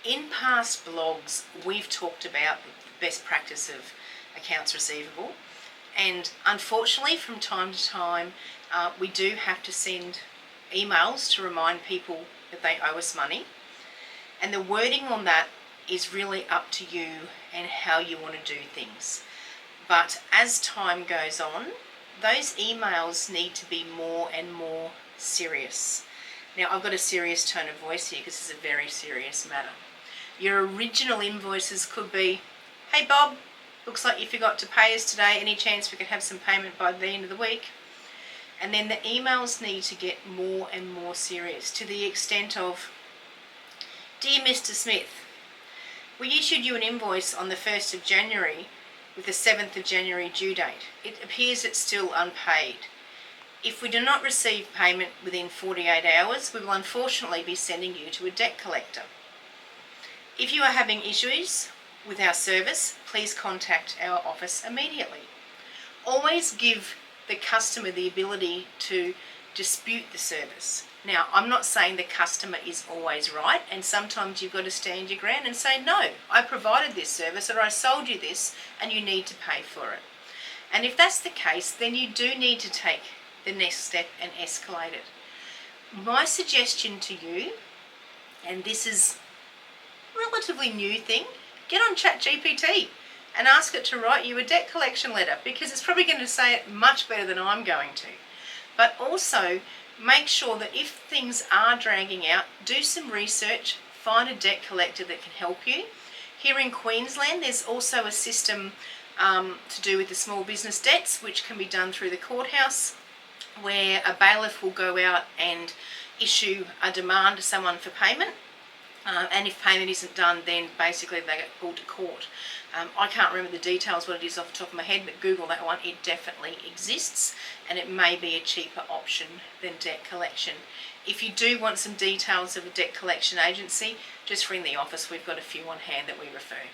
In past blogs, we've talked about the best practice of accounts receivable, and unfortunately from time to time we do have to send emails to remind people that they owe us money, and the wording on that is really up to you and how you want to do things. But as time goes on, those emails need to be more and more serious. Now, I've got a serious tone of voice here because this is a very serious matter. Your original invoices could be, "Hey Bob, looks like you forgot to pay us today. Any chance we could have some payment by the end of the week?" And then the emails need to get more and more serious, to the extent of, "Dear Mr. Smith, we issued you an invoice on the 1st of January with the 7th of January due date. It appears it's still unpaid. If we do not receive payment within 48 hours, we will unfortunately be sending you to a debt collector. If you are having issues with our service, please contact our office immediately." Always give the customer the ability to dispute the service. Now, I'm not saying the customer is always right, and sometimes you've got to stand your ground and say, "No, I provided this service, or I sold you this, and you need to pay for it." And if that's the case, then you do need to take the next step and escalate it. My suggestion to you, and this is a relatively new thing, get on ChatGPT and ask it to write you a debt collection letter, because it's probably going to say it much better than I'm going to. But also make sure that if things are dragging out, do some research, find a debt collector that can help you. Here in Queensland, there's also a system to do with the small business debts, which can be done through the courthouse, where a bailiff will go out and issue a demand to someone for payment. And if payment isn't done, then basically they get pulled to court. I can't remember the details, what it is off the top of my head, but Google that one. It definitely exists, and it may be a cheaper option than debt collection. If you do want some details of a debt collection agency, just ring the office. We've got a few on hand that we refer.